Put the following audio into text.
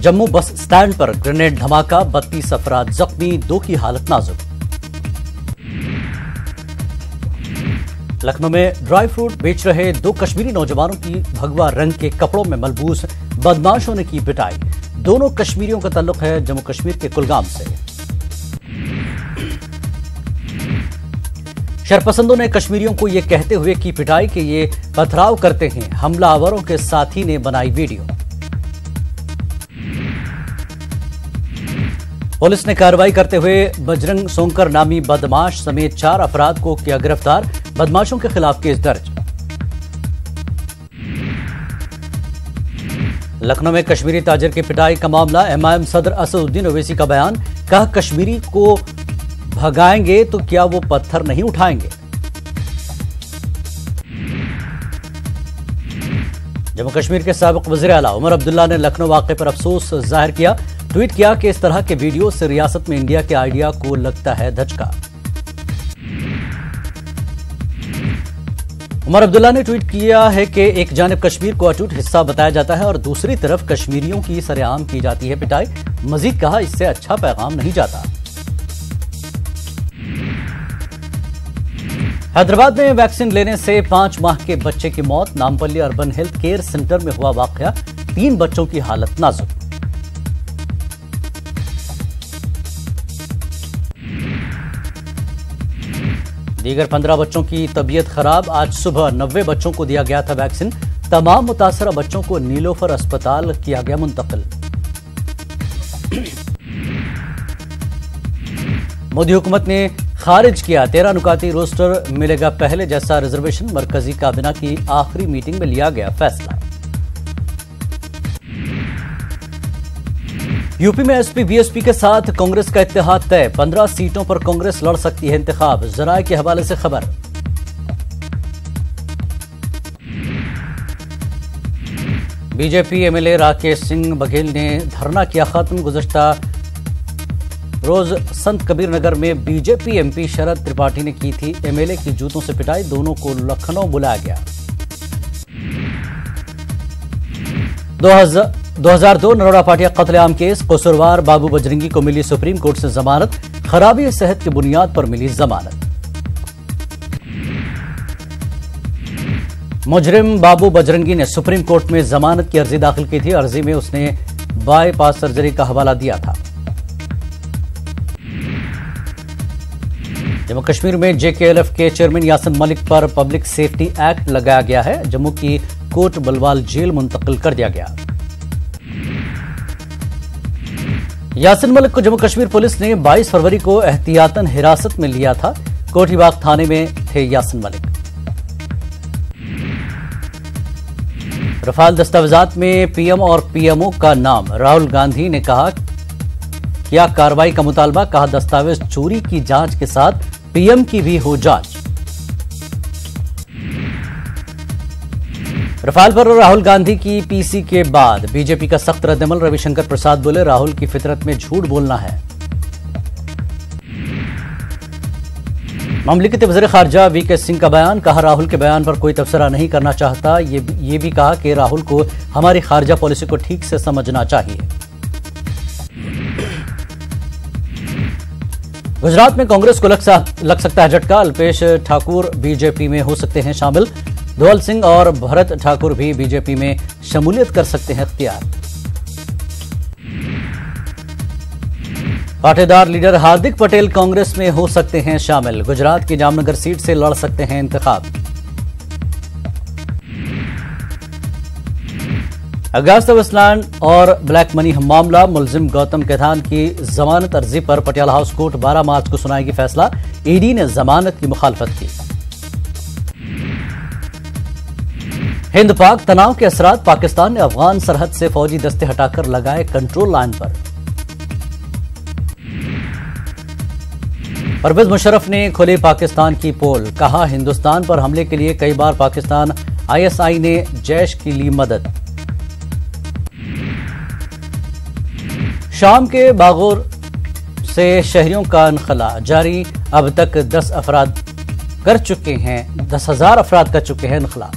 Jammu bus stand पर grenade धमाका, 32 अफराद जख्मी, 2 की हालत नाजुक। लखनऊ में ड्राई फ्रूट बेच रहे 2 कश्मीरी नौजवानों की भगवा रंग के कपड़ों में मलबूस बदमाशों ने की पिटाई। दोनों कश्मीरियों का ताल्लुक है जम्मू कश्मीर के कुलगाम से। शरपसंदों ने कश्मीरियों को यह कहते हुए की पिटाई कि ये पथराव करते हैं। हमलावरों के साथी ने बनाई वीडियो। पुलिस ने कार्रवाई करते हुए बजरंग सोंकर नामी बदमाश समेत 4 अफराद को किया गिरफ्तार। बदमाशों के खिलाफ केस दर्ज। लखनऊ में कश्मीरी ताजिर की पिटाई का मामला। एमआईएम सदर असदुद्दीन ओवैसी का बयान, कहा कश्मीरी को भगाएंगे तो क्या वो पत्थर नहीं उठाएंगे। जम्मू कश्मीर के साबिक वज़ीर आला उमर अब्दुल्ला ने लखनऊ वाक़े पर अफसोस जाहिर किया। ट्वीट किया कि इस तरह के वीडियो से रियासत में इंडिया के आइडिया को लगता है धचका। उमर अब्दुल्ला ने ट्वीट किया है कि एक जानिब कश्मीर को अटूट हिस्सा बताया जाता है और दूसरी तरफ कश्मीरियों की सरेआम की जाती है पिटाई। मजीद कहा, इससे अच्छा पैगाम नहीं जाता। हैदराबाद में वैक्सीन लेने से 5 माह के बच्चे की मौत। Nampally urban health care centre में हुआ वाकया, 3 बच्चों की हालत नाजुक। दीगर 15 बच्चों की तबीयत खराब। आज सुबह 90 बच्चों को दिया गया था वैक्सीन। तमाम मुतासरा बच्चों को नीलोफर अस्पताल किया गया मुंतकिल। मोदी हुकूमत ने खारिज किया 13 नुकाती रोस्टर, मिलेगा पहले जैसा रिजर्वेशन। मरकजी काबिना की आखिरी मीटिंग में लिया गया फैसला। यूपी में एसपी बीएसपी के साथ कांग्रेस का इत्तेहाद तय। 15 सीटों पर कांग्रेस लड़ सकती है इंतखाब। जराए के हवाले से खबर। बीजेपी एमएलए राकेश सिंह बघेल ने धरना किया खत्म। गुज़श्ता रोज संत कबीर नगर में बीजेपी एमपी शरद त्रिपाठी ने की थी एमएलए की जूतों से पिटाई। दोनों को लखनऊ बुलाया गया। 2002 नरोड़ा पाटिया कत्लेआम केस। कसूरवार बाबू बजरंगी को मिली सुप्रीम कोर्ट से जमानत। खराबी सेहत की बुनियाद पर मिली जमानत। मुजरिम बाबू बजरंगी ने सुप्रीम कोर्ट में जमानत की अर्जी दाखिल की थी। अर्जी में उसने बाईपास सर्जरी का हवाला दिया था। जम्मू कश्मीर में जेकेएलएफ के चेयरमैन यासिन मलिक पर पब्लिक सेफ्टी एक्ट लगाया गया है। जम्मू की कोट बलवाल जेल मुंतकिल कर दिया गया। यासिन मलिक को जम्मू कश्मीर पुलिस ने 22 फरवरी को एहतियातन हिरासत में लिया था। कोठीबाग थाने में थे यासिन मलिक। रफाल दस्तावेजात में पीएम और पीएमओ का नाम। राहुल गांधी ने कहा, किया कार्रवाई का मुतालबा। कहा, दस्तावेज चोरी की जांच के साथ पीएम की भी हो जांच। रफाल पर राहुल गांधी की पीसी के बाद बीजेपी का सख्त रद्दअमल। रविशंकर प्रसाद बोले, राहुल की फितरत में झूठ बोलना है। ममलिकती वज़ीर ख़ारिजा वीके सिंह का बयान। कहा, राहुल के बयान पर कोई तबसरा नहीं करना चाहता। ये भी कहा कि राहुल को हमारी खारिजा पॉलिसी को ठीक से समझना चाहिए। गुजरात में कांग्रेस को लग सकता है झटका। अल्पेश ठाकुर बीजेपी में हो सकते हैं शामिल। धवल सिंह और भरत ठाकुर भी बीजेपी में शमूलियत कर सकते हैं इख्तियार। पाटीदार लीडर हार्दिक पटेल कांग्रेस में हो सकते हैं शामिल। गुजरात की जामनगर सीट से लड़ सकते हैं इंतखाब। अगस्ता वेस्टलैंड और ब्लैक मनी मामला। मुलजिम गौतम कैथान की जमानत अर्जी पर पटियाला हाउस कोर्ट 12 मार्च को सुनाएगी फैसला। ईडी ने जमानत की मुखालफत की। हिंद पाक तनाव के असरात। पाकिस्तान ने अफगान सरहद से फौजी दस्ते हटाकर लगाए कंट्रोल लाइन पर। परवेज मुशर्रफ ने खोली पाकिस्तान की पोल। कहा, हिंदुस्तान पर हमले के लिए कई बार पाकिस्तान आईएसआई ने जैश की ली मदद। शाम के बागोर से शहरियों का इनखला जारी। अब तक 10,000 अफराद कर चुके हैं इनखला।